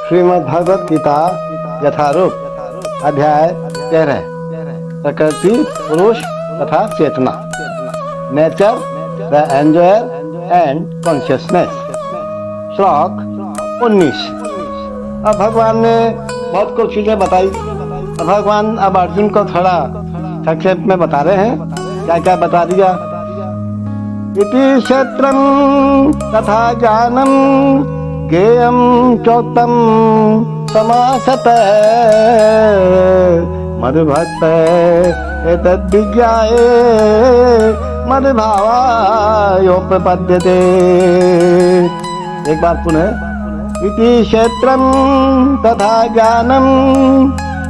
श्रीमद् भगवत गीता यथारूप अध्याय 13 प्रकृति पुरुष तथा चेतना nature the enjoyer and consciousness. श्लोक 19। अब भगवान ने बहुत कुछ चीजें बताई। अब भगवान अब अर्जुन को थोड़ा संक्षेप में बता रहे हैं, क्या क्या बता दिया। इति क्षेत्रम तथा ज्ञानम ज्ञेयं चोक्तम समासत मद्भक्त एतद्विज्ञाये मद्भावायोपपद्यते। एक बार पुनः। इति क्षेत्रम तथा ज्ञानम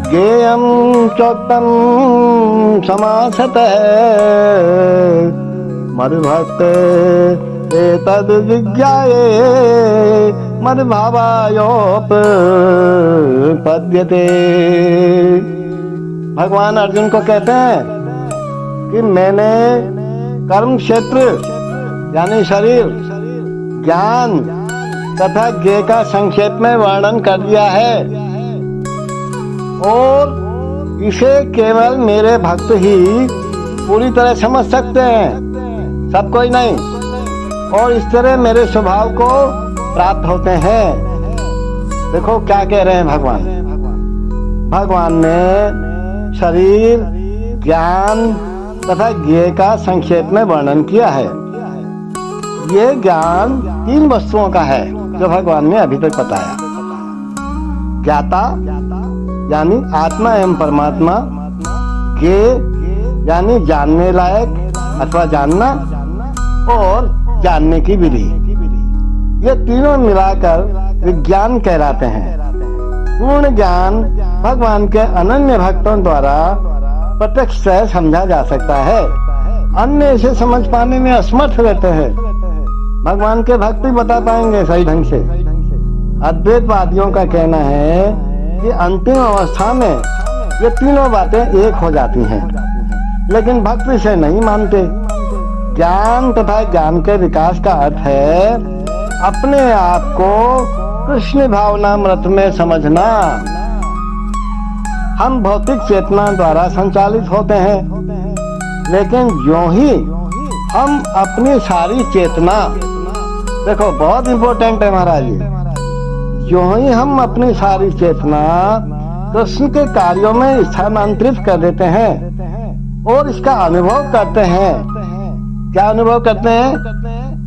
ज्ञेयं चोक्तम समासत मद्भक्त एतद्विज्ञाये मद्भावायोपपद्यते। भगवान अर्जुन को कहते हैं कि मैंने कर्म क्षेत्र यानी शरीर, ज्ञान तथा ज्ञेय का संक्षेप में वर्णन कर दिया है और इसे केवल मेरे भक्त ही पूरी तरह समझ सकते हैं, सब कोई नहीं। और इस तरह मेरे स्वभाव को प्राप्त होते हैं। देखो क्या कह रहे हैं भगवान। भगवान ने शरीर, ज्ञान तथा ज्ञेय का संक्षेप में वर्णन किया है। ये ज्ञान 3 वस्तुओं का है जो भगवान ने अभी तक बताया। ज्ञाता यानी आत्मा एवं परमात्मा, ज्ञेय यानी जानने लायक अथवा जानना, और जानने की विधि। ये तीनों मिलाकर विज्ञान कहलाते हैं। पूर्ण ज्ञान भगवान के अनन्य भक्तों द्वारा प्रत्यक्ष से समझा जा सकता है। अन्य इसे समझ पाने में असमर्थ रहते हैं। भगवान के भक्त ही बता पाएंगे सही ढंग से। अद्वैतवादियों का कहना है कि अंतिम अवस्था में ये तीनों बातें एक हो जाती हैं, लेकिन भक्त इसे नहीं मानते। ज्ञान तथा ज्ञान के विकास का अर्थ है अपने आप को कृष्ण भावनामृत में समझना। हम भौतिक चेतना द्वारा संचालित होते हैं, लेकिन यूं ही हम अपनी सारी चेतना, देखो बहुत इंपॉर्टेंट है महाराज जी, यूं ही हम अपनी सारी चेतना कृष्ण के कार्यों में स्थानांतरित कर देते हैं और इसका अनुभव करते हैं। क्या अनुभव करते हैं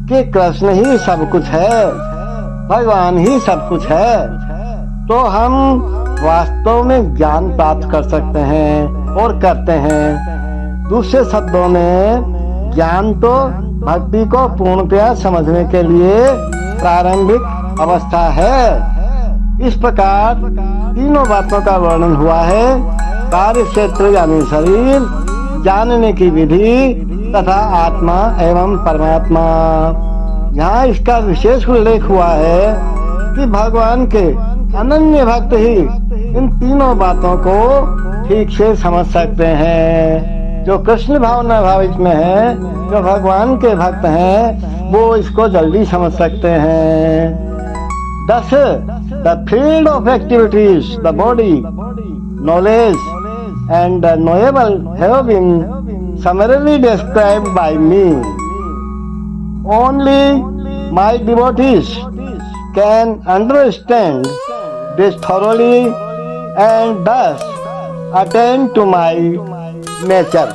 कि कृष्ण ही सब कुछ है, भगवान ही सब कुछ है। तो हम वास्तव में ज्ञान प्राप्त कर सकते हैं और करते हैं। दूसरे शब्दों में ज्ञान तो भक्ति को पूर्णतया समझने के लिए प्रारंभिक अवस्था है। इस प्रकार तीनों बातों का वर्णन हुआ है। कार्य क्षेत्र यानी शरीर, जानने की विधि तथा आत्मा एवं परमात्मा। यहाँ इसका विशेष उल्लेख हुआ है कि भगवान के अनन्य भक्त ही इन तीनों बातों को ठीक से समझ सकते हैं। जो कृष्ण भावना भावित में है, जो भगवान के भक्त हैं, वो इसको जल्दी समझ सकते हैं। Thus, the field of activities, the body, knowledge and the knowable have been summarily described by me. Only my devotees can understand this thoroughly and thus attain to my nature.